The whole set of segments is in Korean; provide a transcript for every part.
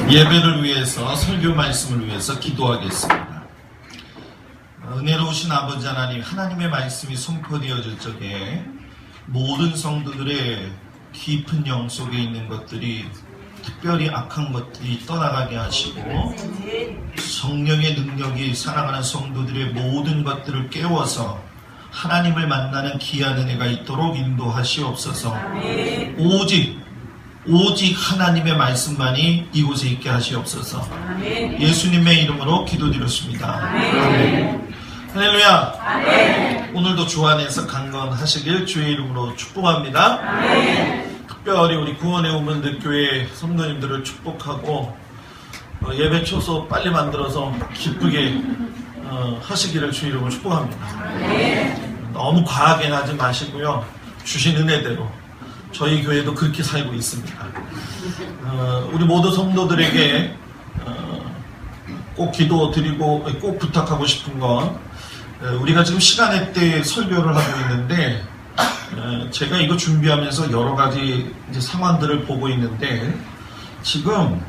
예배를 위해서, 설교 말씀을 위해서 기도하겠습니다. 은혜로우신 아버지 하나님, 하나님의 말씀이 선포되어질 적에 모든 성도들의 깊은 영 속에 있는 것들이, 특별히 악한 것들이 떠나가게 하시고 성령의 능력이 사랑하는 성도들의 모든 것들을 깨워서 하나님을 만나는 귀한 은혜가 있도록 인도하시옵소서. 오직 하나님의 말씀만이 이곳에 있게 하시옵소서. 예수님의 이름으로 기도드렸습니다. 아멘. 할렐루야. 아멘. 오늘도 주 안에서 강건하시길 주의 이름으로 축복합니다. 아멘. 특별히 우리 구원의 우문대교회 성도님들을 축복하고 예배 초소 빨리 만들어서 기쁘게 하시기를 주의 이름으로 축복합니다. 아멘. 너무 과하게 하지 마시고요. 주신 은혜대로 저희 교회도 그렇게 살고 있습니다. 우리 모두 성도들에게 꼭 기도드리고 꼭 부탁하고 싶은 건, 우리가 지금 시간의 때 설교를 하고 있는데 제가 이거 준비하면서 여러 가지 이제 상황들을 보고 있는데 지금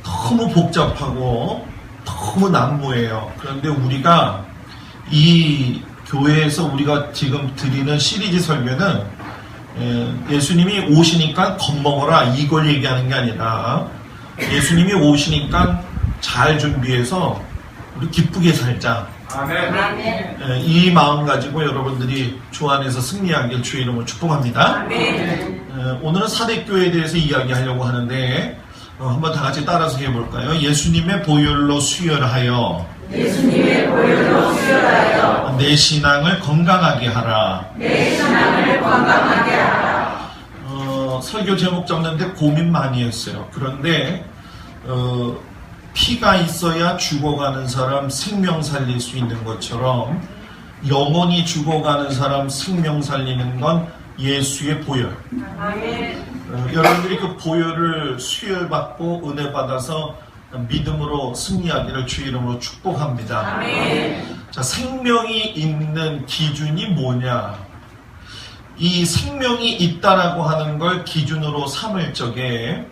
너무 복잡하고 너무 난무해요. 그런데 우리가 이 교회에서 우리가 지금 드리는 시리즈 설교는 예수님이 오시니까 겁먹어라 이걸 얘기하는 게 아니라, 예수님이 오시니까 잘 준비해서 우리 기쁘게 살자. 아멘. 이 마음 가지고 여러분들이 주 안에서 승리하길 주의 이름으로 축복합니다. 아멘. 오늘은 사대교회에 대해서 이야기하려고 하는데 한번 다 같이 따라서 해볼까요? 예수님의 보혈로 수혈하여 내 신앙을 건강하게 하라. 설교 제목 적는데 고민 많이 했어요. 그런데 피가 있어야 죽어가는 사람 생명 살릴 수 있는 것처럼 영원히 죽어가는 사람 생명 살리는 건 예수의 보혈. 여러분들이 그 보혈을 수혈받고 은혜 받아서 믿음으로 승리하기를 주의 이름으로 축복합니다. 자, 생명이 있는 기준이 뭐냐? 이 생명이 있다라고 하는 걸 기준으로 삼을 적에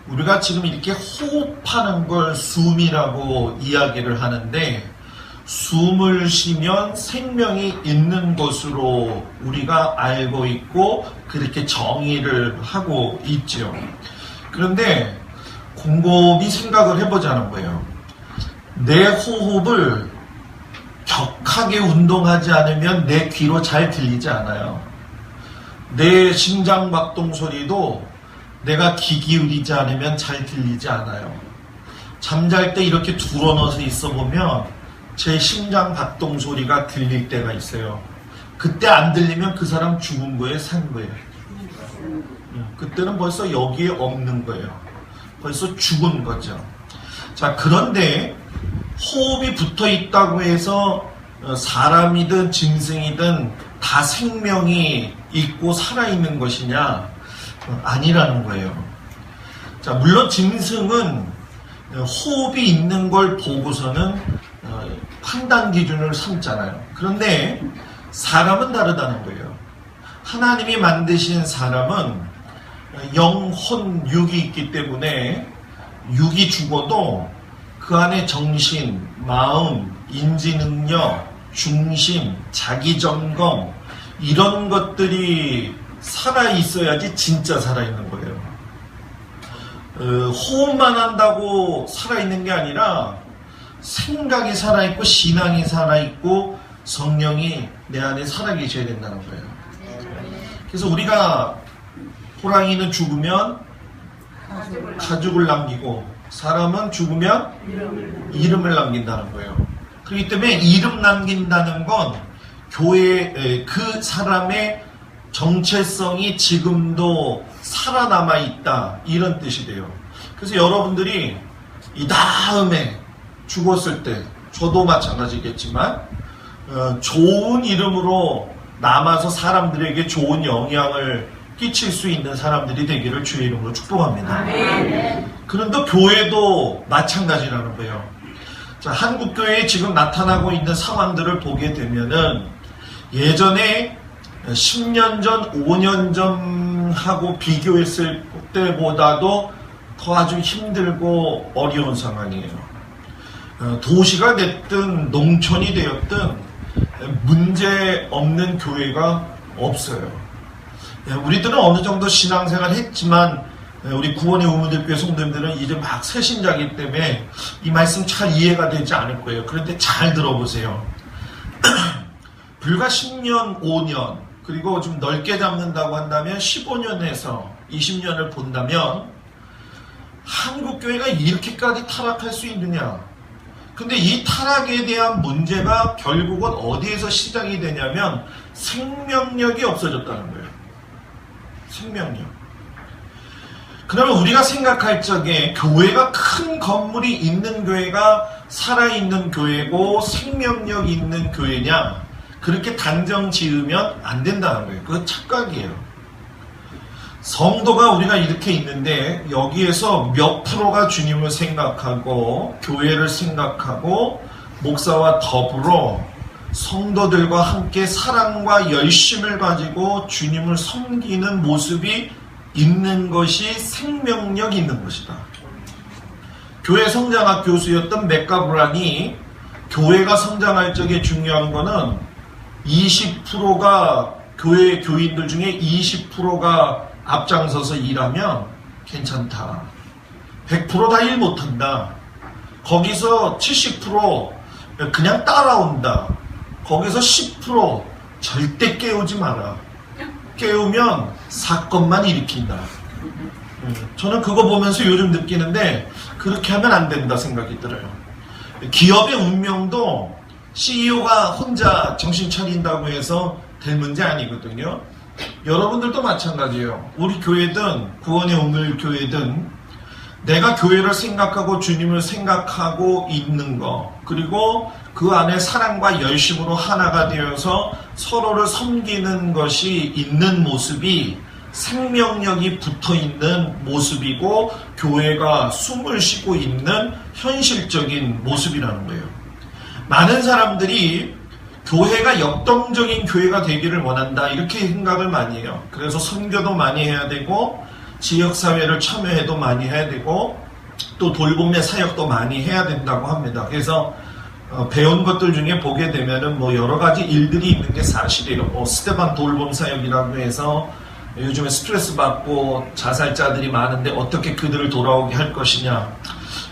우리가 지금 이렇게 호흡하는 걸 숨이라고 이야기를 하는데, 숨을 쉬면 생명이 있는 것으로 우리가 알고 있고 그렇게 정의를 하고 있죠. 그런데 곰곰이 생각을 해보자는 거예요. 내 호흡을 격하게 운동하지 않으면 내 귀로 잘 들리지 않아요. 내 심장 박동 소리도 내가 귀 기울이지 않으면 잘 들리지 않아요. 잠잘 때 이렇게 둘러넣어서 있어 보면 제 심장 박동 소리가 들릴 때가 있어요. 그때 안 들리면 그 사람 죽은 거예요, 산 거예요? 그때는 벌써 여기에 없는 거예요. 벌써 죽은 거죠. 자, 그런데 호흡이 붙어 있다고 해서 사람이든 짐승이든 다 생명이 있고 살아있는 것이냐? 아니라는 거예요. 자, 물론 짐승은 호흡이 있는 걸 보고서는 판단 기준을 삼잖아요. 그런데 사람은 다르다는 거예요. 하나님이 만드신 사람은 영혼, 육이 있기 때문에 육이 죽어도 그 안에 정신, 마음, 인지능력, 중심, 자기점검 이런 것들이 살아있어야지 진짜 살아있는 거예요. 호흡만 한다고 살아있는 게 아니라 생각이 살아있고 신앙이 살아있고 성령이 내 안에 살아계셔야 된다는 거예요. 그래서 우리가 호랑이는 죽으면 가죽을 남기고 사람은 죽으면 이름을 남긴다는 거예요. 그렇기 때문에 이름 남긴다는 건 교회에 그 사람의 정체성이 지금도 살아남아 있다, 이런 뜻이 돼요. 그래서 여러분들이 이 다음에 죽었을 때, 저도 마찬가지겠지만 좋은 이름으로 남아서 사람들에게 좋은 영향을 끼칠 수 있는 사람들이 되기를 주의 이름으로 축복합니다. 아멘. 그런데 교회도 마찬가지라는 거예요. 자, 한국 교회에 지금 나타나고 있는 상황들을 보게 되면은 예전에 10년 전, 5년 전하고 비교했을 때보다도 더 아주 힘들고 어려운 상황이에요. 도시가 됐든 농촌이 되었든 문제 없는 교회가 없어요. 우리들은 어느 정도 신앙생활 했지만 우리 구원의 우문대교회 성도님들은 이제 막 새신자이기 때문에 이 말씀 잘 이해가 되지 않을 거예요. 그런데 잘 들어보세요. 불과 10년, 5년 그리고 좀 넓게 잡는다고 한다면 15년에서 20년을 본다면 한국교회가 이렇게까지 타락할 수 있느냐. 근데 이 타락에 대한 문제가 결국은 어디에서 시작이 되냐면 생명력이 없어졌다는 거예요. 생명력. 그러면 우리가 생각할 적에 교회가 큰 건물이 있는 교회가 살아있는 교회고 생명력 있는 교회냐, 그렇게 단정 지으면 안 된다는 거예요. 그건 착각이에요. 성도가 우리가 이렇게 있는데 여기에서 몇 프로가 주님을 생각하고 교회를 생각하고 목사와 더불어 성도들과 함께 사랑과 열심을 가지고 주님을 섬기는 모습이 있는 것이 생명력 있는 것이다. 교회 성장학 교수였던 맥가브란이 교회가 성장할 적에 중요한 거는 20%가 교회 교인들 중에 20%가 앞장서서 일하면 괜찮다. 100% 다 일 못한다. 거기서 70% 그냥 따라온다. 거기서 10% 절대 깨우지 마라. 깨우면 사건만 일으킨다. 저는 그거 보면서 요즘 느끼는데 그렇게 하면 안 된다 생각이 들어요. 기업의 운명도 CEO가 혼자 정신 차린다고 해서 될 문제 아니거든요. 여러분들도 마찬가지예요. 우리 교회든 구원의 우물 교회든 내가 교회를 생각하고 주님을 생각하고 있는 거, 그리고 그 안에 사랑과 열심으로 하나가 되어서 서로를 섬기는 것이 있는 모습이 생명력이 붙어있는 모습이고 교회가 숨을 쉬고 있는 현실적인 모습이라는 거예요. 많은 사람들이 교회가 역동적인 교회가 되기를 원한다 이렇게 생각을 많이 해요. 그래서 선교도 많이 해야 되고 지역사회를 참여해도 많이 해야 되고 또 돌봄의 사역도 많이 해야 된다고 합니다. 그래서 배운 것들 중에 보게 되면은 뭐 여러 가지 일들이 있는 게 사실이에요. 스테반 돌봄 사역이라고 해서 요즘에 스트레스 받고 자살자들이 많은데 어떻게 그들을 돌아오게 할 것이냐.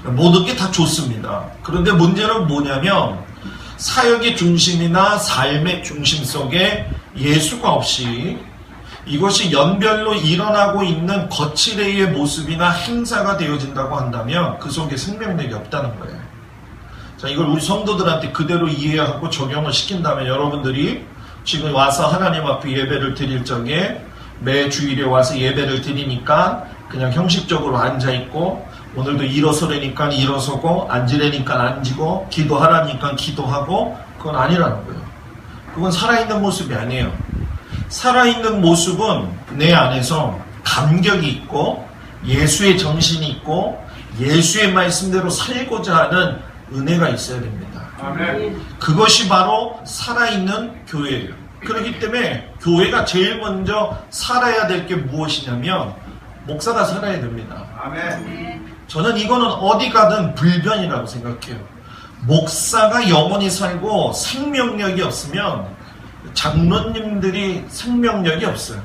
모든 게 다 좋습니다. 그런데 문제는 뭐냐면 사역의 중심이나 삶의 중심 속에 예수가 없이 이것이 연별로 일어나고 있는 거칠의의 모습이나 행사가 되어진다고 한다면 그 속에 생명력이 없다는 거예요. 자, 이걸 우리 성도들한테 그대로 이해하고 적용을 시킨다면 여러분들이 지금 와서 하나님 앞에 예배를 드릴 적에 매 주일에 와서 예배를 드리니까 그냥 형식적으로 앉아있고 오늘도 일어서라니까 일어서고 앉으라니까 앉고 기도하라니까 기도하고 그건 아니라는 거예요. 그건 살아있는 모습이 아니에요. 살아있는 모습은 내 안에서 감격이 있고 예수의 정신이 있고 예수의 말씀대로 살고자 하는 은혜가 있어야 됩니다. 아멘. 그것이 바로 살아있는 교회예요. 그렇기 때문에 교회가 제일 먼저 살아야 될 게 무엇이냐면 목사가 살아야 됩니다. 아멘. 저는 이거는 어디 가든 불변이라고 생각해요. 목사가 영원히 살고 생명력이 없으면 장로님들이 생명력이 없어요.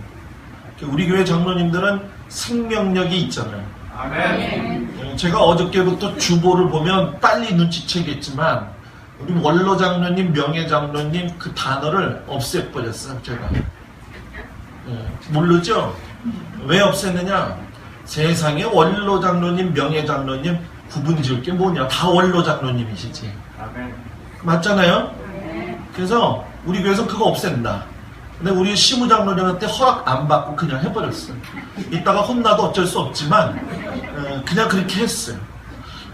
우리 교회 장로님들은 생명력이 있잖아요. 아멘. 제가 어저께부터 주보를 보면 빨리 눈치채겠지만 우리 원로 장로님, 명예 장로님 그 단어를 없애버렸어요. 제가 모르죠? 왜 없앴느냐? 세상에 원로 장로님, 명예 장로님 구분 지을 게 뭐냐? 다 원로 장로님이시지. 아멘. 맞잖아요? 그래서 우리 교회에서 그거 없앤다. 근데 우리 시무 장로님한테 허락 안 받고 그냥 해버렸어요. 이따가 혼나도 어쩔 수 없지만 그냥 그렇게 했어요.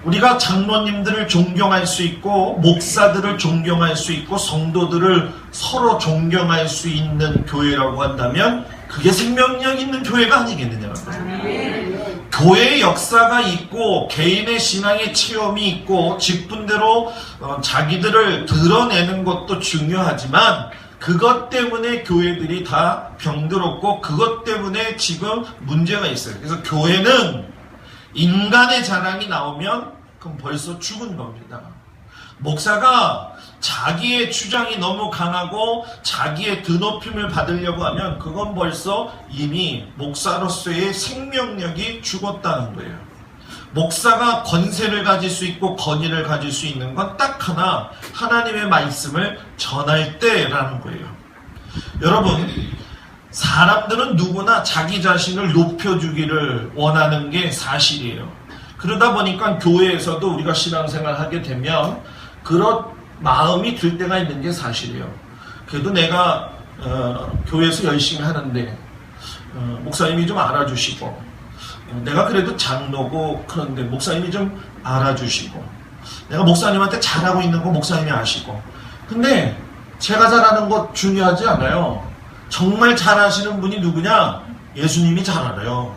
우리가 장로님들을 존경할 수 있고 목사들을 존경할 수 있고 성도들을 서로 존경할 수 있는 교회라고 한다면 그게 생명력 있는 교회가 아니겠느냐. 교회의 역사가 있고 개인의 신앙의 체험이 있고 직분대로 자기들을 드러내는 것도 중요하지만 그것 때문에 교회들이 다 병들었고 그것 때문에 지금 문제가 있어요. 그래서 교회는 인간의 자랑이 나오면 그럼 벌써 죽은 겁니다. 목사가 자기의 주장이 너무 강하고 자기의 드높임을 받으려고 하면 그건 벌써 이미 목사로서의 생명력이 죽었다는 거예요. 목사가 권세를 가질 수 있고 권위를 가질 수 있는 건 딱 하나, 하나님의 말씀을 전할 때라는 거예요. 여러분, 사람들은 누구나 자기 자신을 높여주기를 원하는 게 사실이에요. 그러다 보니까 교회에서도 우리가 신앙생활 하게 되면 그런 마음이 들 때가 있는 게 사실이에요. 그래도 내가 교회에서 열심히 하는데 목사님이 좀 알아주시고, 내가 그래도 장로고 그런데 목사님이 좀 알아주시고, 내가 목사님한테 잘하고 있는 거 목사님이 아시고, 근데 제가 잘하는 거 중요하지 않아요. 정말 잘하시는 분이 누구냐? 예수님이 잘 알아요.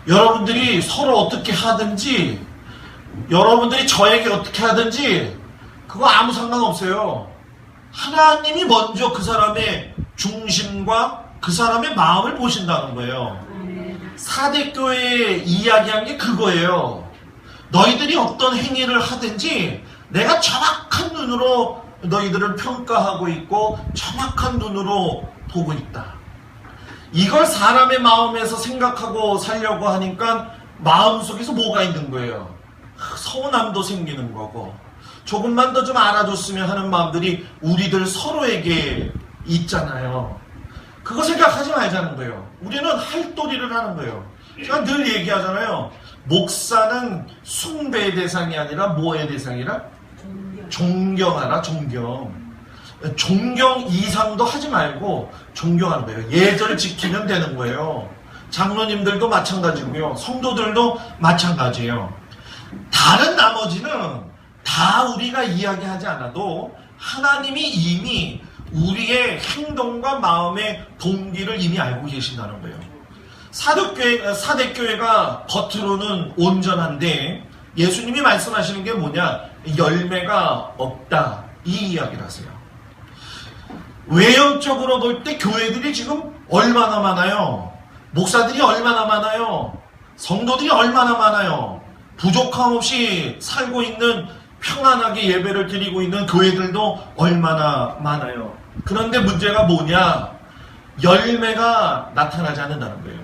여러분들이 서로 어떻게 하든지, 여러분들이 저에게 어떻게 하든지 그거 아무 상관없어요. 하나님이 먼저 그 사람의 중심과 그 사람의 마음을 보신다는 거예요. 사대교회에 이야기한 게 그거예요. 너희들이 어떤 행위를 하든지 내가 정확한 눈으로 너희들을 평가하고 있고 정확한 눈으로 보고 있다. 이걸 사람의 마음에서 생각하고 살려고 하니까 마음속에서 뭐가 있는 거예요? 서운함도 생기는 거고, 조금만 더 좀 알아줬으면 하는 마음들이 우리들 서로에게 있잖아요. 그거 생각하지 말자는 거예요. 우리는 할 도리를 하는 거예요. 제가 늘 얘기하잖아요. 목사는 숭배의 대상이 아니라 뭐의 대상이라? 존경하라, 존경. 존경 이상도 하지 말고 존경하는 거예요. 예절 지키면 되는 거예요. 장로님들도 마찬가지고요. 성도들도 마찬가지예요. 다른 나머지는 다 우리가 이야기하지 않아도 하나님이 이미 우리의 행동과 마음의 동기를 이미 알고 계신다는 거예요. 사대교회가 겉으로는 온전한데 예수님이 말씀하시는 게 뭐냐? 열매가 없다, 이 이야기를 하세요. 외형적으로 볼 때 교회들이 지금 얼마나 많아요? 목사들이 얼마나 많아요? 성도들이 얼마나 많아요? 부족함 없이 살고 있는, 평안하게 예배를 드리고 있는 교회들도 얼마나 많아요. 그런데 문제가 뭐냐? 열매가 나타나지 않는다는 거예요.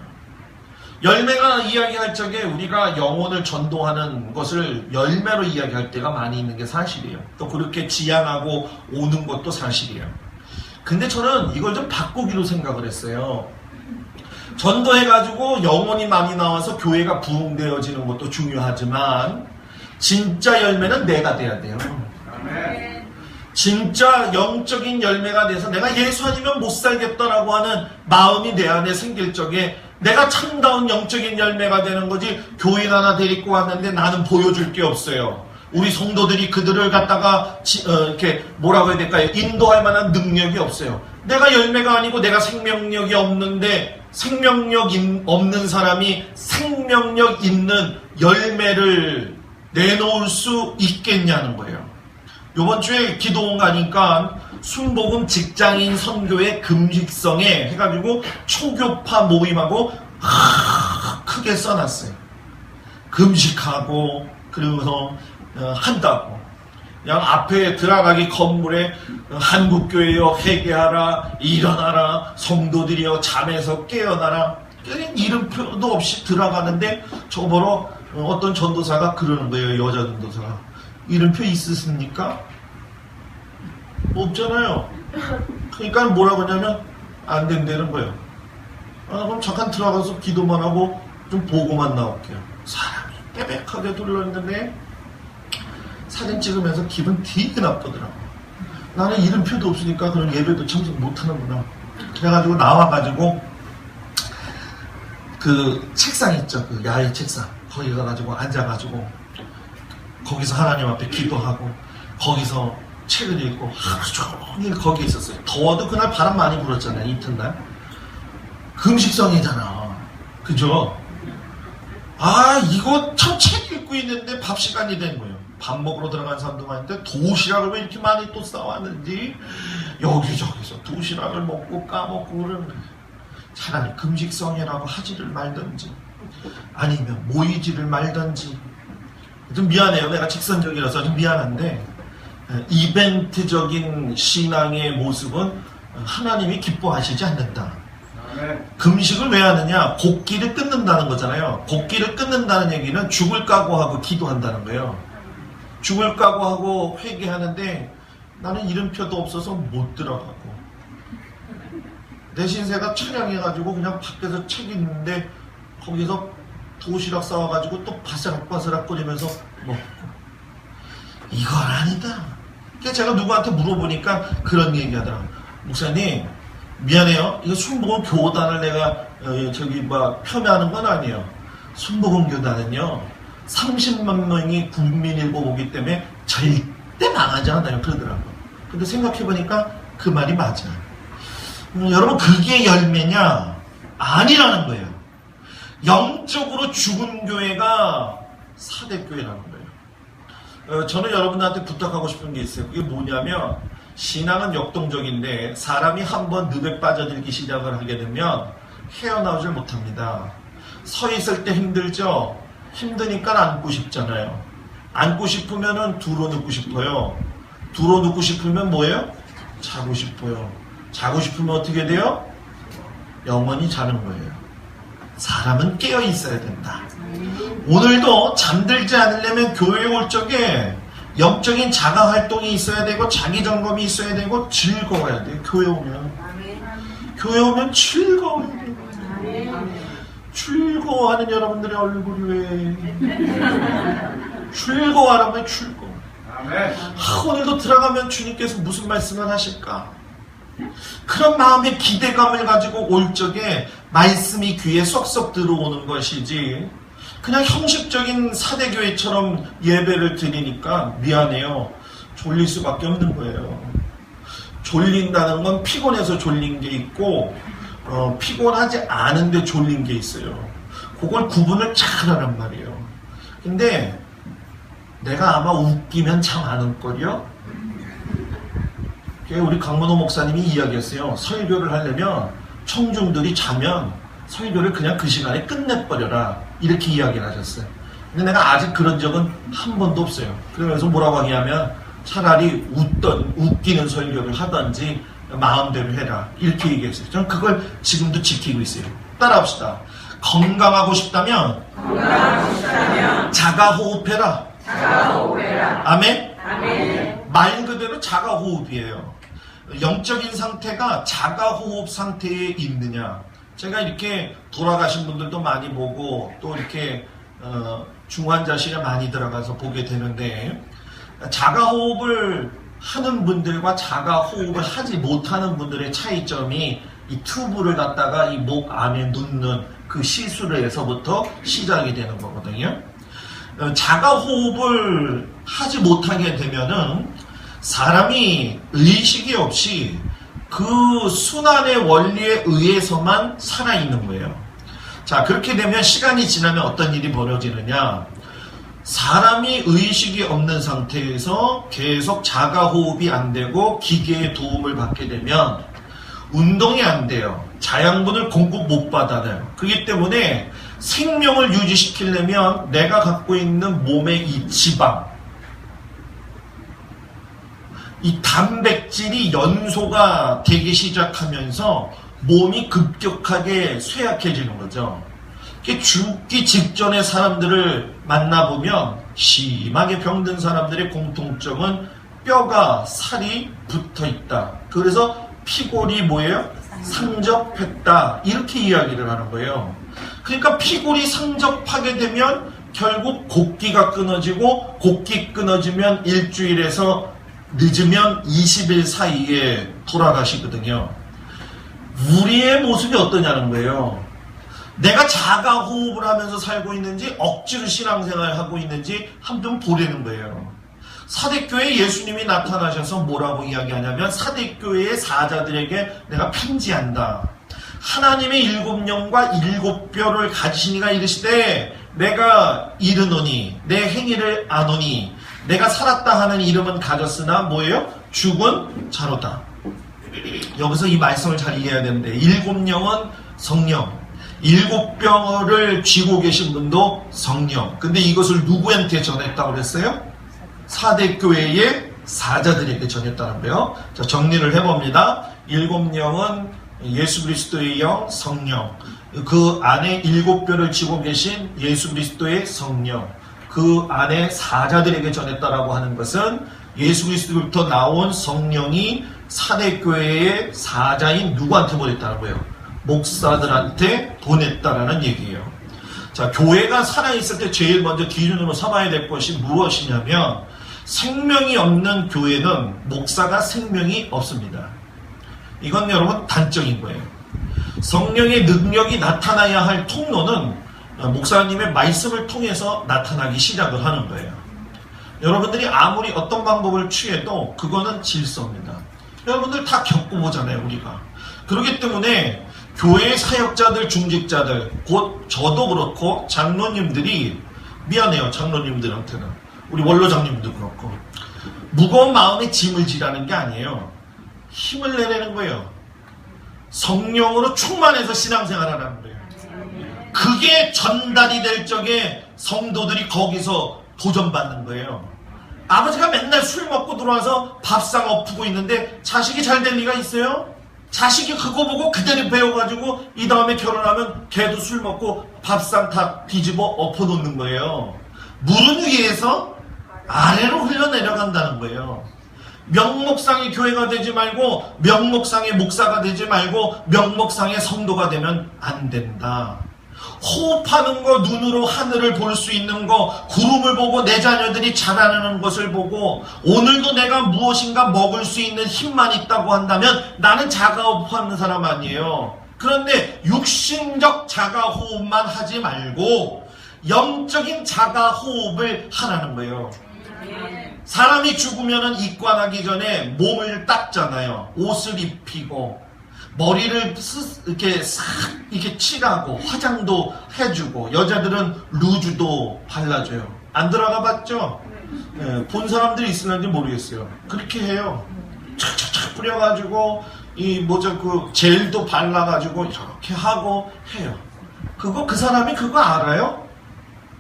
열매가 이야기할 적에 우리가 영혼을 전도하는 것을 열매로 이야기할 때가 많이 있는 게 사실이에요. 또 그렇게 지향하고 오는 것도 사실이에요. 근데 저는 이걸 좀 바꾸기로 생각을 했어요. 전도해가지고 영혼이 많이 나와서 교회가 부흥되어지는 것도 중요하지만 진짜 열매는 내가 돼야 돼요. 진짜 영적인 열매가 돼서 내가 예수 아니면 못 살겠다라고 하는 마음이 내 안에 생길 적에 내가 참다운 영적인 열매가 되는 거지. 교인 하나 데리고 왔는데 나는 보여줄 게 없어요. 우리 성도들이 그들을 갖다가 이렇게 뭐라고 해야 될까요? 인도할 만한 능력이 없어요. 내가 열매가 아니고 내가 생명력이 없는데 생명력 없는 사람이 생명력 있는 열매를 내놓을 수 있겠냐는 거예요. 요번 주에 기도원 가니까 순복음 직장인 선교의 금식성에 해가지고 초교파 모임하고 크게 써놨어요. 금식하고 그러면서 한다고. 그냥 앞에 들어가기 건물에 한국교회여 회개하라, 일어나라, 성도들이여 잠에서 깨어나라, 이름표도 없이 들어가는데 저거 보러 어떤 전도사가 그러는 거예요. 여자 전도사가. 이름표 있으십니까? 없잖아요. 그러니까 뭐라고 하냐면 안 된다는 거예요. 그럼 잠깐 들어가서 기도만 하고 좀 보고만 나올게요. 사람이 빼백하게 둘러있는데 사진 찍으면서 기분 되게 나쁘더라고. 나는 이름표도 없으니까 그런 예배도 참석 못하는구나. 그래가지고 나와가지고 그 책상 있죠, 그 야외 책상, 거기 가가지고 앉아가지고 거기서 하나님 앞에 기도하고 거기서 책을 읽고 하루 종일 거기 있었어요. 더워도 그날 바람 많이 불었잖아요. 이튿날 금식성이잖아, 그죠? 아, 이거 참 책 읽고 있는데 밥 시간이 된 거예요. 밥 먹으러 들어간 사람도 많은데 도시락을 왜 이렇게 많이 또 싸왔는지 여기저기서 도시락을 먹고 까먹고 그러는 거예요. 차라리 금식성이라고 하지를 말든지. 아니면 모이지를 말든지. 좀 미안해요. 내가 직선적이라서 좀 미안한데 이벤트적인 신앙의 모습은 하나님이 기뻐하시지 않는다. 금식을 왜 하느냐? 곡기를 끊는다는 거잖아요. 곡기를 끊는다는 얘기는 죽을 각오하고 기도한다는 거예요. 죽을 각오하고 회개하는데 나는 이름표도 없어서 못 들어가고 내 신세가 처량해가지고 그냥 밖에서 책 읽는데 거기서 도시락 싸와가지고 또 바스락바스락 거리면서 먹고 이건 아니다. 그래서 제가 누구한테 물어보니까 그런 얘기 하더라고요. 목사님 미안해요. 이거 순복음 교단을 내가 폄훼하는 건 아니에요. 순복음 교단은요 30만 명이 국민일보 보기 때문에 절대 망하지 않아요. 그러더라고요. 근데 생각해보니까 그 말이 맞아. 여러분 그게 열매냐? 아니라는 거예요. 영적으로 죽은 교회가 사대교회라는 거예요. 저는 여러분들한테 부탁하고 싶은 게 있어요. 그게 뭐냐면 신앙은 역동적인데 사람이 한번 늪에 빠져들기 시작을 하게 되면 헤어나오질 못합니다. 서 있을 때 힘들죠? 힘드니까 앉고 싶잖아요. 앉고 싶으면 두로 눕고 싶어요. 두로 눕고 싶으면 뭐예요? 자고 싶어요. 자고 싶으면 어떻게 돼요? 영원히 자는 거예요. 사람은 깨어 있어야 된다. 오늘도 잠들지 않으려면 교회에 올 적에 영적인 자가 활동이 있어야 되고 자기 점검이 있어야 되고 즐거워야 돼요. 교회 오면. 교회 오면 즐거워야 돼요. 즐거워하는 여러분들의 얼굴이 왜 즐거워하라면 즐거워. 오늘도 들어가면 주님께서 무슨 말씀을 하실까? 그런 마음의 기대감을 가지고 올 적에 말씀이 귀에 쏙쏙 들어오는 것이지 그냥 형식적인 사대교회처럼 예배를 드리니까 미안해요. 졸릴 수밖에 없는 거예요. 졸린다는 건 피곤해서 졸린 게 있고 피곤하지 않은데 졸린 게 있어요. 그걸 구분을 잘 하란 말이에요. 근데 내가 아마 웃기면 참 안 웃걸요? 우리 강문호 목사님이 이야기했어요. 설교를 하려면 청중들이 자면 설교를 그냥 그 시간에 끝내버려라. 이렇게 이야기를 하셨어요. 근데 내가 아직 그런 적은 한 번도 없어요. 그러면서 뭐라고 하냐면 차라리 웃기는 설교를 하든지 마음대로 해라. 이렇게 얘기했어요. 저는 그걸 지금도 지키고 있어요. 따라합시다. 건강하고 싶다면 자가호흡해라. 아멘? 말 그대로 자가호흡이에요. 영적인 상태가 자가호흡 상태에 있느냐. 제가 이렇게 돌아가신 분들도 많이 보고 또 이렇게 중환자실에 많이 들어가서 보게 되는데 자가호흡을 하는 분들과 자가호흡을 하지 못하는 분들의 차이점이 이 튜브를 갖다가 이 목 안에 넣는 그 시술을 해서부터 시작이 되는 거거든요. 자가호흡을 하지 못하게 되면은 사람이 의식이 없이 그 순환의 원리에 의해서만 살아있는 거예요. 자, 그렇게 되면 시간이 지나면 어떤 일이 벌어지느냐. 사람이 의식이 없는 상태에서 계속 자가호흡이 안 되고 기계의 도움을 받게 되면 운동이 안 돼요. 자양분을 공급 못 받아요. 그렇기 때문에 생명을 유지시키려면 내가 갖고 있는 몸의 이 지방, 이 단백질이 연소가 되기 시작하면서 몸이 급격하게 쇠약해지는 거죠. 죽기 직전의 사람들을 만나보면 심하게 병든 사람들의 공통점은 뼈가 살이 붙어 있다. 그래서 피골이 뭐예요? 상접했다. 이렇게 이야기를 하는 거예요. 그러니까 피골이 상접하게 되면 결국 곡기가 끊어지고 곡기 끊어지면 일주일에서 늦으면 20일 사이에 돌아가시거든요. 우리의 모습이 어떠냐는 거예요. 내가 자가호흡을 하면서 살고 있는지 억지로 신앙생활을 하고 있는지 한번 보려는 거예요. 사대교회에 예수님이 나타나셔서 뭐라고 이야기하냐면 사대교회의 사자들에게 내가 편지한다. 하나님의 7영과 7뼈를 가지시니가 이르시되 내가 이르노니 내 행위를 아노니 내가 살았다 하는 이름은 가졌으나 뭐예요? 죽은 자로다. 여기서 이 말씀을 잘 이해해야 되는데 7영은 성령, 7뼈를 쥐고 계신 분도 성령. 근데 이것을 누구한테 전했다고 그랬어요? 4대 교회의 사자들에게 전했다는 거예요. 자, 정리를 해봅니다. 7영은 예수 그리스도의 영, 성령. 그 안에 7뼈를 쥐고 계신 예수 그리스도의 성령. 그 안에 사자들에게 전했다라고 하는 것은 예수 그리스도부터 나온 성령이 4대 교회의 사자인 누구한테 보냈다는 거예요? 목사들한테 보냈다라는 얘기예요. 자, 교회가 살아있을 때 제일 먼저 기준으로 삼아야 될 것이 무엇이냐면 생명이 없는 교회는 목사가 생명이 없습니다. 이건 여러분 단적인 거예요. 성령의 능력이 나타나야 할 통로는 목사님의 말씀을 통해서 나타나기 시작을 하는 거예요. 여러분들이 아무리 어떤 방법을 취해도 그거는 질서입니다. 여러분들 다 겪어보잖아요, 우리가. 그렇기 때문에 교회 사역자들, 중직자들, 곧 저도 그렇고 장로님들이, 미안해요, 장로님들한테는. 우리 원로장님도 그렇고. 무거운 마음에 짐을 지라는 게 아니에요. 힘을 내라는 거예요. 성령으로 충만해서 신앙생활 하라는 거예요. 그게 전달이 될 적에 성도들이 거기서 도전받는 거예요. 아버지가 맨날 술 먹고 들어와서 밥상 엎고 있는데 자식이 잘 될 리가 있어요? 자식이 그거 보고 그대로 배워가지고 이 다음에 결혼하면 걔도 술 먹고 밥상 다 뒤집어 엎어놓는 거예요. 물은 위에서 아래로 흘러내려간다는 거예요. 명목상의 교회가 되지 말고 명목상의 목사가 되지 말고 명목상의 성도가 되면 안 된다. 호흡하는 거, 눈으로 하늘을 볼 수 있는 거, 구름을 보고 내 자녀들이 자라나는 것을 보고 오늘도 내가 무엇인가 먹을 수 있는 힘만 있다고 한다면 나는 자가호흡하는 사람 아니에요. 그런데 육신적 자가호흡만 하지 말고 영적인 자가호흡을 하라는 거예요. 사람이 죽으면 입관하기 전에 몸을 닦잖아요. 옷을 입히고 머리를 이렇게 싹 이렇게 칠하고 화장도 해주고 여자들은 루즈도 발라줘요. 안 들어가 봤죠? 네, 본 사람들이 있을는지 모르겠어요. 그렇게 해요. 착착착 뿌려가지고 이 그 젤도 발라가지고 이렇게 하고 해요. 그 사람이 그거 알아요?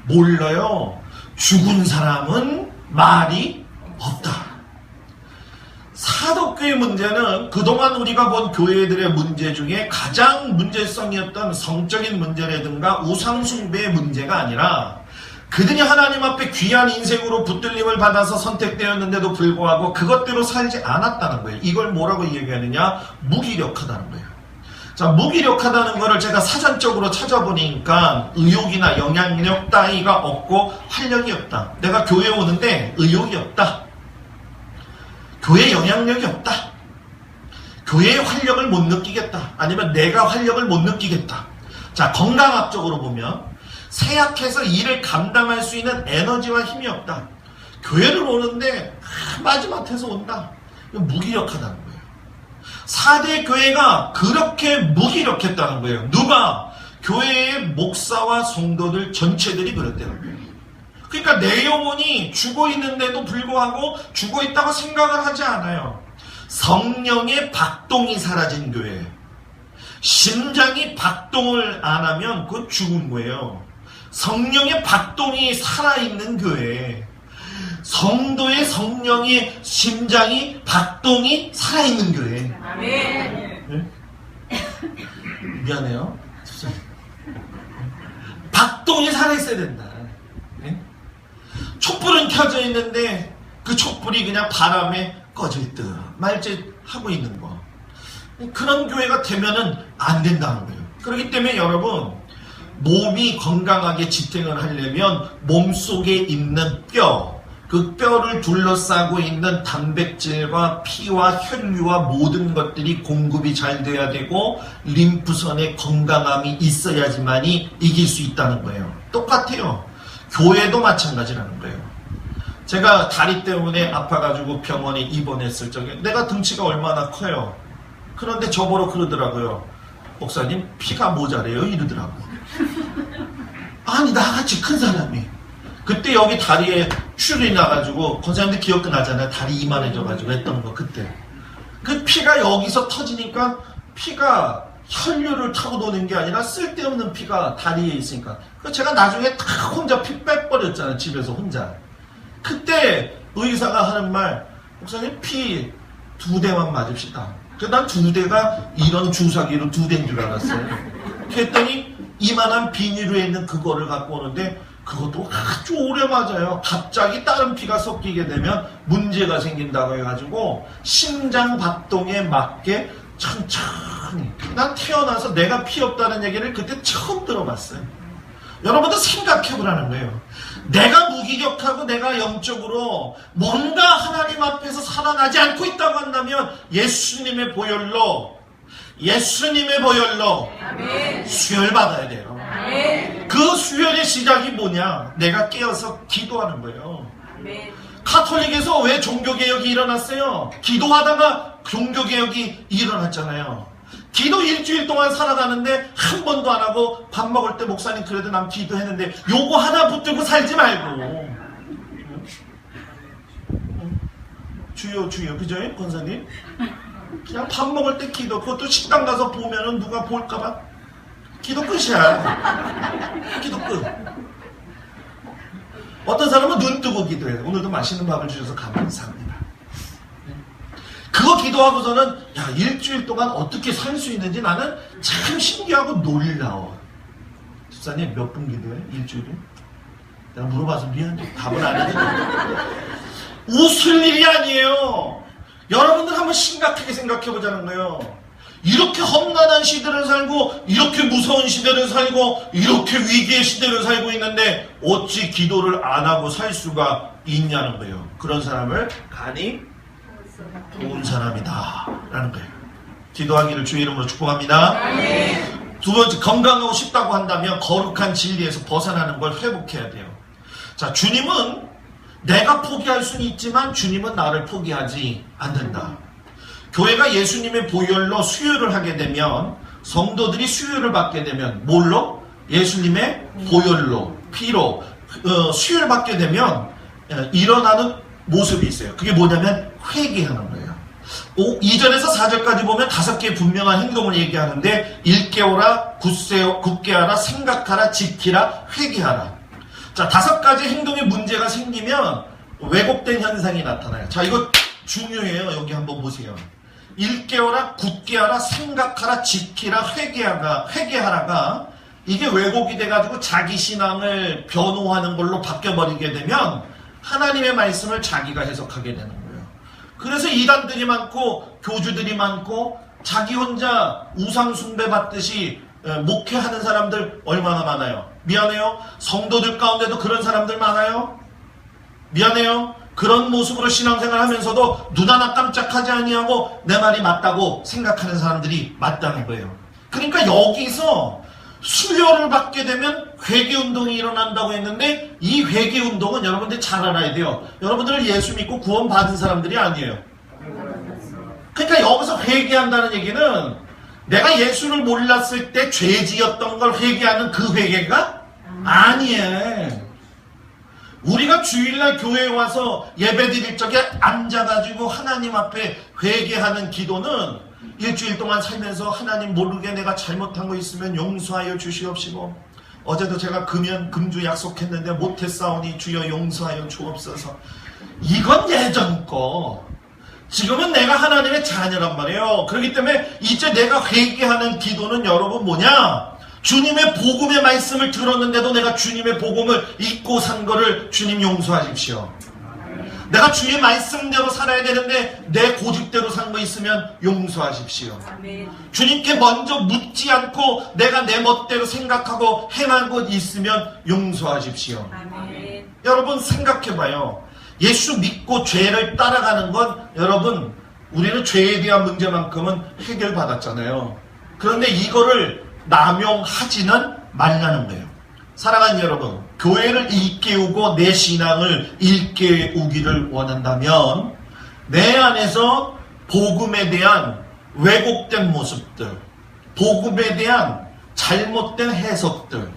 몰라요. 죽은 사람은 말이 없다. 사독교의 문제는 그동안 우리가 본 교회들의 문제 중에 가장 문제성이었던 성적인 문제라든가 우상숭배의 문제가 아니라 그들이 하나님 앞에 귀한 인생으로 붙들림을 받아서 선택되었는데도 불구하고 그것대로 살지 않았다는 거예요. 이걸 뭐라고 얘기하느냐? 무기력하다는 거예요. 자, 무기력하다는 거를 제가 사전적으로 찾아보니까 의욕이나 영향력 따위가 없고 활력이 없다. 내가 교회에 오는데 의욕이 없다. 교회에 영향력이 없다. 교회의 활력을 못 느끼겠다. 아니면 내가 활력을 못 느끼겠다. 자, 건강학적으로 보면 세약해서 일을 감당할 수 있는 에너지와 힘이 없다. 교회를 오는데 마지막에서 온다. 이거 무기력하다는 거예요. 4대 교회가 그렇게 무기력했다는 거예요. 누가? 교회의 목사와 성도들 전체들이 그랬다는 거예요. 그러니까 내 영혼이 죽어 있는데도 불구하고 죽어 있다고 생각을 하지 않아요. 성령의 박동이 사라진 교회. 심장이 박동을 안 하면 그건 죽은 거예요. 성령의 박동이 살아있는 교회. 성도의 성령의 심장이 박동이 살아있는 교회. 아멘. 네? 미안해요. 박동이 살아있어야 된다. 네? 촛불은 켜져 있는데 그 촛불이 그냥 바람에 꺼질 듯 말짓 하고 있는 거. 그런 교회가 되면은 안 된다는 거예요. 그렇기 때문에 여러분, 몸이 건강하게 지탱을 하려면 몸속에 있는 뼈, 그 뼈를 둘러싸고 있는 단백질과 피와 혈류와 모든 것들이 공급이 잘 돼야 되고 림프선의 건강함이 있어야지만이 이길 수 있다는 거예요. 똑같아요. 교회도 마찬가지라는 거예요. 제가 다리 때문에 아파가지고 병원에 입원했을 적에 내가 등치가 얼마나 커요. 그런데 저보러 그러더라고요. 목사님, 피가 모자래요 이러더라고. 아니, 나같이 큰 사람이. 그때 여기 다리에 출이 나가지고, 권사님들 기억도 나잖아요. 다리 이만해져가지고 했던 거, 그때. 그 피가 여기서 터지니까 피가 혈류를 타고 노는 게 아니라 쓸데없는 피가 다리에 있으니까. 제가 나중에 다 혼자 피 빼버렸잖아요. 집에서 혼자. 그때 의사가 하는 말, 목사님 피 2대만 맞읍시다. 난 2대가 이런 주사기로 2대인 줄 알았어요. 그랬더니 이만한 비닐에 있는 그거를 갖고 오는데 그것도 아주 오래 맞아요. 갑자기 다른 피가 섞이게 되면 문제가 생긴다고 해가지고 심장 박동에 맞게 천천히. 난 태어나서 내가 피 없다는 얘기를 그때 처음 들어봤어요. 여러분도 생각해보라는 거예요. 내가 무기력하고 내가 영적으로 뭔가 하나님 앞에서 살아나지 않고 있다고 한다면 예수님의 보혈로 아멘. 수혈 받아야 돼요. 아멘. 그 수혈의 시작이 뭐냐? 내가 깨어서 기도하는 거예요. 아멘. 가톨릭에서 왜 종교개혁이 일어났어요? 기도하다가 종교개혁이 일어났잖아요. 기도 일주일 동안 살아가는데 한 번도 안 하고 밥 먹을 때 목사님 그래도 난 기도했는데 요거 하나 붙들고 살지 말고 주여 그죠? 권사님? 그냥 밥 먹을 때 기도. 그것도 식당 가서 보면은 누가 볼까봐 기도 끝이야. 기도 끝. 어떤 사람은 눈 뜨고 기도해요. 오늘도 맛있는 밥을 주셔서 감사합니다. 그거 기도하고서는 야 일주일 동안 어떻게 살 수 있는지 나는 참 신기하고 놀라워. 집사님 몇 분 기도해? 일주일에? 내가 물어봐서 미안해. 답은 안 해도 웃을 일이 아니에요. 여러분들 한번 심각하게 생각해보자는 거예요. 이렇게 험난한 시대를 살고 이렇게 무서운 시대를 살고 이렇게 위기의 시대를 살고 있는데 어찌 기도를 안 하고 살 수가 있냐는 거예요. 그런 사람을 간이 좋은 사람이다 라는 거예요. 기도하기를 주의 이름으로 축복합니다. 두 번째, 건강하고 싶다고 한다면 거룩한 진리에서 벗어나는 걸 회복해야 돼요. 자, 주님은 내가 포기할 수는 있지만 주님은 나를 포기하지 않는다. 교회가 예수님의 보혈로 수혈을 하게 되면 성도들이 수혈을 받게 되면 뭘로? 예수님의 보혈로 피로 수혈을 받게 되면 일어나는 모습이 있어요. 그게 뭐냐면 회개하는 거예요. 2절에서 4절까지 보면 5개의 분명한 행동을 얘기하는데 일깨워라, 굳게 하라, 생각하라, 지키라, 회개하라. 자, 5가지 행동에 문제가 생기면 왜곡된 현상이 나타나요. 자, 이거 중요해요. 여기 한번 보세요. 일깨워라, 굳게 하라, 생각하라, 지키라, 회개하라가 이게 왜곡이 돼가지고 자기 신앙을 변호하는 걸로 바뀌어버리게 되면 하나님의 말씀을 자기가 해석하게 되는 거예요. 그래서 이단들이 많고 교주들이 많고 자기 혼자 우상 숭배 받듯이 목회하는 사람들 얼마나 많아요. 미안해요. 성도들 가운데도 그런 사람들 많아요. 미안해요. 그런 모습으로 신앙생활 하면서도 눈 하나 깜짝하지 아니하고 내 말이 맞다고 생각하는 사람들이 맞다는 거예요. 그러니까 여기서 수혈을 받게 되면 회개운동이 일어난다고 했는데 이 회개운동은 여러분들 잘 알아야 돼요. 여러분들은 예수 믿고 구원 받은 사람들이 아니에요. 그러니까 여기서 회개한다는 얘기는 내가 예수를 몰랐을 때 죄지었던 걸 회개하는 그 회개가 아니에요. 우리가 주일날 교회에 와서 예배 드릴 적에 앉아가지고 하나님 앞에 회개하는 기도는 일주일 동안 살면서 하나님 모르게 내가 잘못한 거 있으면 용서하여 주시옵시고 어제도 제가 금주 약속했는데 못했사오니 주여 용서하여 주옵소서. 이건 예전 거. 지금은 내가 하나님의 자녀란 말이에요. 그렇기 때문에 이제 내가 회개하는 기도는 여러분 뭐냐? 주님의 복음의 말씀을 들었는데도 내가 주님의 복음을 잊고 산 거를 주님 용서하십시오. 내가 주의 말씀대로 살아야 되는데 내 고집대로 산 거 있으면 용서하십시오. 아멘. 주님께 먼저 묻지 않고 내가 내 멋대로 생각하고 행한 것 있으면 용서하십시오. 아멘. 여러분 생각해봐요. 예수 믿고 죄를 따라가는 건 여러분 우리는 죄에 대한 문제만큼은 해결받았잖아요. 그런데 이거를 남용하지는 말라는 거예요. 사랑하는 여러분, 교회를 일깨우고 내 신앙을 일깨우기를 원한다면 내 안에서 복음에 대한 왜곡된 모습들, 복음에 대한 잘못된 해석들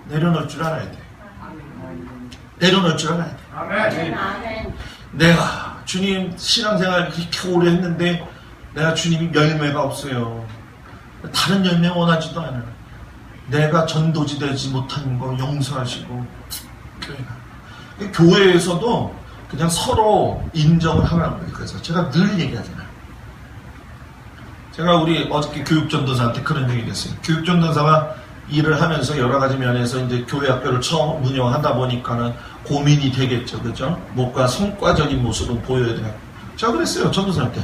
내려놓을 줄 알아야 돼. 내려놓을 줄 알아야 돼. 아멘. 내가 주님 신앙생활 그렇게 오래 했는데 내가 주님이 열매가 없어요. 다른 열매 원하지도 않아요. 내가 전도지 되지 못한 거 용서하시고. 교회에서도 그냥 서로 인정을 하라는 거예요. 그래서 제가 늘 얘기하잖아요. 제가 우리 어저께 교육전도사한테 그런 얘기를 했어요. 교육전도사가 일을 하면서 여러 가지 면에서 이제 교회 학교를 처음 운영하다 보니까는 고민이 되겠죠. 그죠? 뭔가 성과적인 모습은 보여야 돼요. 제가 그랬어요. 전도사한테.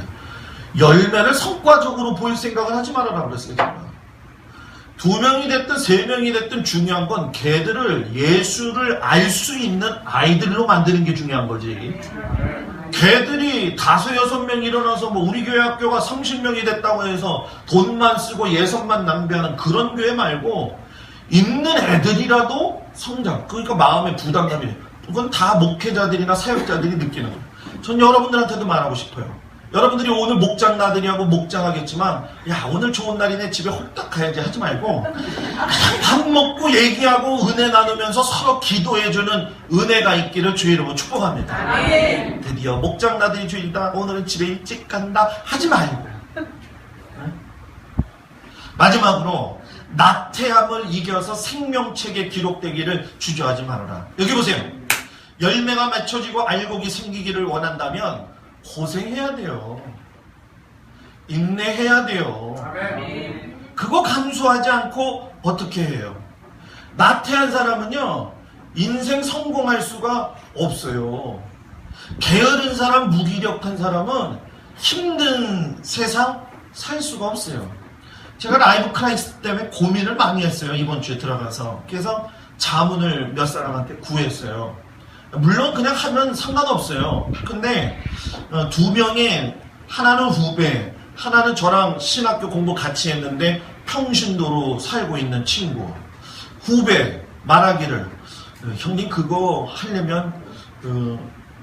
열매를 성과적으로 보일 생각을 하지 말아라 그랬어요. 제가. 2명이 됐든 3명이 됐든 중요한 건 걔들을 예수를 알 수 있는 아이들로 만드는 게 중요한 거지. 걔들이 5, 6명 일어나서 뭐 우리 교회 학교가 30명이 됐다고 해서 돈만 쓰고 예산만 낭비하는 그런 교회 말고 있는 애들이라도 성장, 그러니까 마음의 부담감이 돼요. 그건 다 목회자들이나 사역자들이 느끼는 거예요. 전 여러분들한테도 말하고 싶어요. 여러분들이 오늘 목장 나들이하고 목장하겠지만 야 오늘 좋은 날이네 집에 홀딱 가야지 하지 말고 그냥 밥 먹고 얘기하고 은혜 나누면서 서로 기도해주는 은혜가 있기를 주의 이름으로 축복합니다. 드디어 목장 나들이 주일이다. 오늘은 집에 일찍 간다 하지 말고. 마지막으로 나태함을 이겨서 생명책에 기록되기를 주저하지 말아라. 여기 보세요. 열매가 맺혀지고 알곡이 생기기를 원한다면 고생해야 돼요. 인내해야 돼요. 그거 감수하지 않고 어떻게 해요? 나태한 사람은요 인생 성공할 수가 없어요. 게으른 사람, 무기력한 사람은 힘든 세상 살 수가 없어요. 제가 라이브 크라이스트 때문에 고민을 많이 했어요. 이번 주에 들어가서. 그래서 자문을 몇 사람한테 구했어요. 물론 그냥 하면 상관없어요. 근데 2명의 하나는 후배, 하나는 저랑 신학교 공부 같이 했는데 평신도로 살고 있는 친구. 후배 말하기를 형님 그거 하려면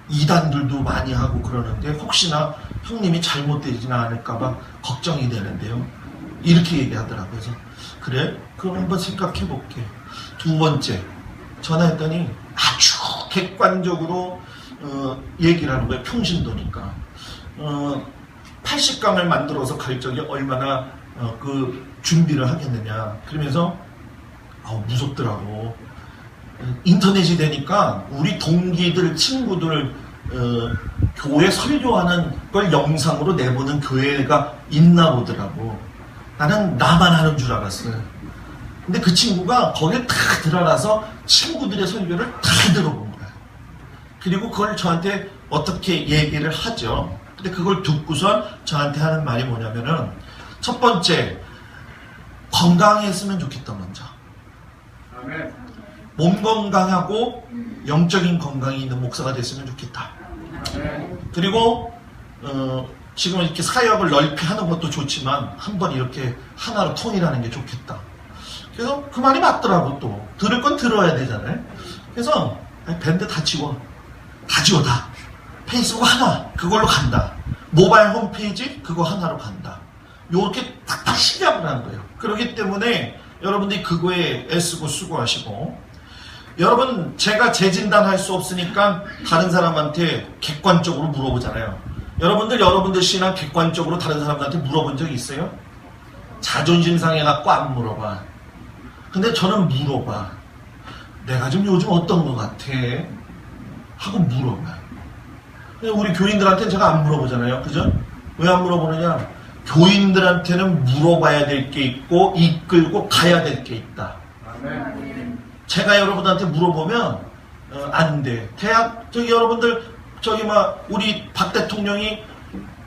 이단들도 많이 하고 그러는데 혹시나 형님이 잘못되지는 않을까봐 걱정이 되는데요. 이렇게 얘기하더라고요. 그래서 그래? 그럼 한번 생각해 볼게. 2번째 전화했더니 아주 객관적으로 얘기를 하는 거예요. 평신도니까 80강을 만들어서 갈 적에 얼마나 그 준비를 하겠느냐. 그러면서 무섭더라고. 인터넷이 되니까 우리 동기들, 친구들 교회 설교하는 걸 영상으로 내보는 교회가 있나 보더라고. 나는 나만 하는 줄 알았어요. 근데 그 친구가 거기에 다 들어가서 친구들의 설교를 다 들어본 거야. 그리고 그걸 저한테 어떻게 얘기를 하죠. 근데 그걸 듣고선 저한테 하는 말이 뭐냐면은 첫 번째, 건강했으면 좋겠다 먼저. 몸 건강하고 영적인 건강이 있는 목사가 됐으면 좋겠다. 그리고 지금 이렇게 사역을 넓히 하는 것도 좋지만 한번 이렇게 하나로 통일하는 게 좋겠다. 그래서 그 말이 맞더라고. 또 들을 건 들어야 되잖아요. 그래서 밴드 다 지워. 다 지워 다. 페이스북 하나 그걸로 간다. 모바일 홈페이지 그거 하나로 간다. 요렇게 딱딱 시작을 하는 거예요. 그렇기 때문에 여러분들이 그거에 애쓰고 수고하시고, 여러분 제가 재진단할 수 없으니까 다른 사람한테 객관적으로 물어보잖아요. 여러분들 신앙 객관적으로 다른 사람한테 물어본 적 있어요? 자존심 상해갖고 안 물어봐. 근데 저는 물어봐. 내가 좀 요즘 어떤 것 같아? 하고 물어봐. 우리 교인들한테는 제가 안 물어보잖아요. 그죠? 왜 안 물어보느냐? 교인들한테는 물어봐야 될 게 있고 이끌고 가야 될 게 있다. 제가 여러분한테 물어보면 안 돼. 여러분들 우리 박 대통령이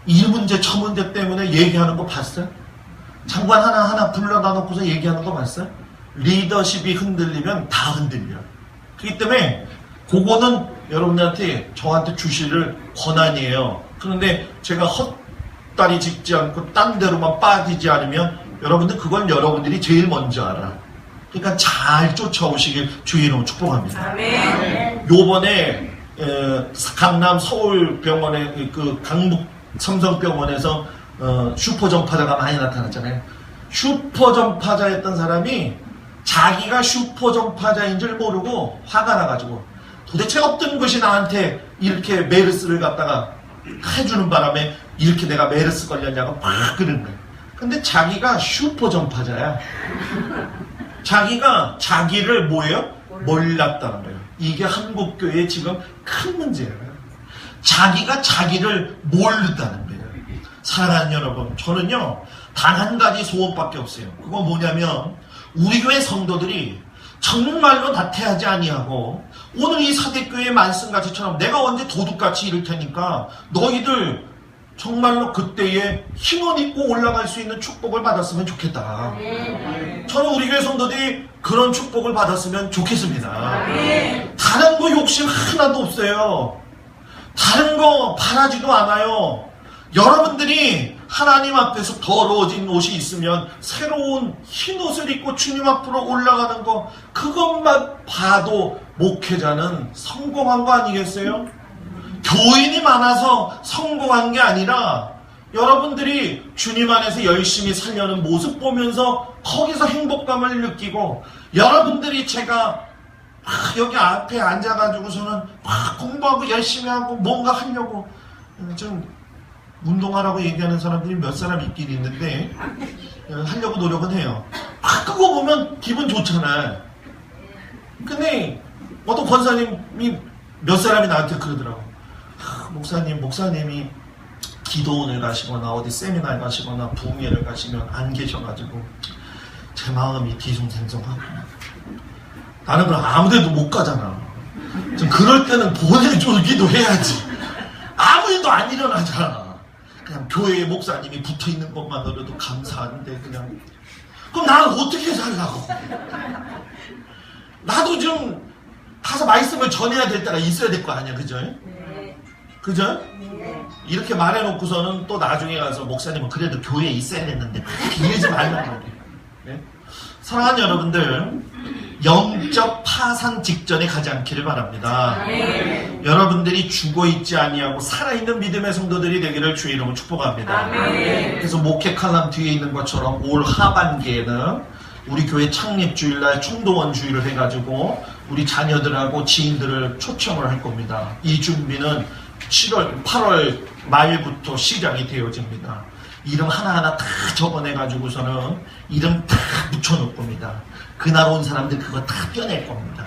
이 문제 저 문제 때문에 얘기하는 거 봤어요? 장관 하나하나 불러다 놓고서 얘기하는 거 봤어요? 리더십이 흔들리면 다 흔들려. 그렇기 때문에 그거는 여러분들한테 저한테 주실 권한이에요. 그런데 제가 헛다리 짚지 않고 딴 데로만 빠지지 않으면 여러분들 그건 여러분들이 제일 먼저 알아. 그러니까 잘 쫓아오시길 주의 이름으로 축복합니다. 아멘. 요번에 강남 서울병원에 그 강북 삼성병원에서 슈퍼전파자가 많이 나타났잖아요. 슈퍼전파자였던 사람이 자기가 슈퍼전파자인 줄 모르고 화가 나가지고 도대체 어떤 것이 나한테 이렇게 메르스를 갖다가 해주는 바람에 이렇게 내가 메르스 걸렸냐고 막 그러는 거예요. 근데 자기가 슈퍼 전파자야. 자기가 자기를 뭐예요? 몰랐다는 거예요. 이게 한국교회의 지금 큰 문제예요. 자기가 자기를 모른다는 거예요. 사랑하는 여러분, 저는요 단 한 가지 소원밖에 없어요. 그건 뭐냐면 우리 교회 성도들이 정말로 나태하지 아니하고 오늘 이 사대교회 말씀같이처럼 내가 언제 도둑같이 이럴 테니까 너희들 정말로 그때에 힘을 입고 올라갈 수 있는 축복을 받았으면 좋겠다. 저는 우리 교회 성도들이 그런 축복을 받았으면 좋겠습니다. 다른 거 욕심 하나도 없어요. 다른 거 바라지도 않아요. 여러분들이 하나님 앞에서 더러워진 옷이 있으면 새로운 흰 옷을 입고 주님 앞으로 올라가는 거, 그것만 봐도 목회자는 성공한 거 아니겠어요? 교인이 많아서 성공한 게 아니라 여러분들이 주님 안에서 열심히 살려는 모습 보면서 거기서 행복감을 느끼고, 여러분들이 제가 여기 앞에 앉아가지고서는 공부하고 열심히 하고 뭔가 하려고 좀 운동하라고 얘기하는 사람들이 몇 사람 있긴 있는데 하려고 노력은 해요. 그거 보면 기분 좋잖아요. 근데 어떤 권사님이 몇 사람이 나한테 그러더라고. 목사님이 기도원을 가시거나 어디 세미나에 가시거나 부흥회를 가시면 안 계셔가지고 제 마음이 뒤숭생숭하고, 나는 그럼 아무데도 못 가잖아. 좀 그럴 때는 보내주기도 해야지. 아무 일도 안 일어나잖아. 그냥 교회에 목사님이 붙어있는 것만으로도 감사한데 그냥 그럼 나는 어떻게 살라고. 나도 좀 가서 말씀을 전해야 될 때가 있어야 될 거 아니야. 그죠? 그죠? 이렇게 말해놓고서는 또 나중에 가서 목사님은 그래도 교회에 있어야 됐는데 이러지 말라고 그래. 네? 사랑하는 여러분들, 영적 파산 직전에 가지 않기를 바랍니다. 여러분들이 죽어있지 아니하고 살아있는 믿음의 성도들이 되기를 주의 이름으로 축복합니다. 그래서 목회 칼럼 뒤에 있는 것처럼 올 하반기에는 우리 교회 창립주일날 총동원 주일을 해가지고 우리 자녀들하고 지인들을 초청을 할 겁니다. 이 준비는 8월 말부터 시작이 되어집니다. 이름 하나하나 다 적어내가지고서는 이름 다 붙여놓을 겁니다. 그날 온 사람들 그거 다 떼낼 겁니다.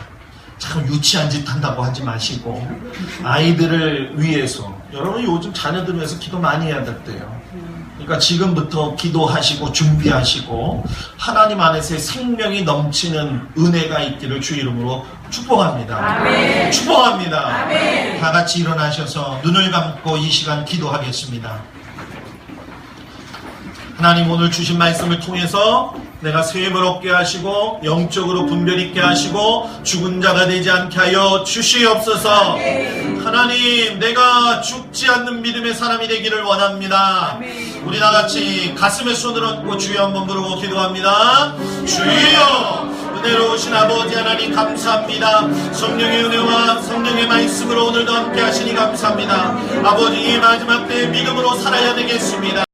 참 유치한 짓 한다고 하지 마시고 아이들을 위해서, 여러분 요즘 자녀들 위해서 기도 많이 해야 될때요. 그러니까 지금부터 기도하시고 준비하시고 하나님 안에서의 생명이 넘치는 은혜가 있기를 주 이름으로 축복합니다. 아멘. 축복합니다. 아멘. 다 같이 일어나셔서 눈을 감고 이 시간 기도하겠습니다. 하나님, 오늘 주신 말씀을 통해서 내가 셈을 얻게 하시고 영적으로 분별 있게 하시고 죽은 자가 되지 않게 하여 주시옵소서. 하나님, 내가 죽지 않는 믿음의 사람이 되기를 원합니다. 우리 다같이 가슴에 손을 얹고 주여 한번 부르고 기도합니다. 주여, 은혜로우신 아버지 하나님 감사합니다. 성령의 은혜와 성령의 말씀으로 오늘도 함께 하시니 감사합니다. 아버지, 이 마지막 때에 믿음으로 살아야 되겠습니다.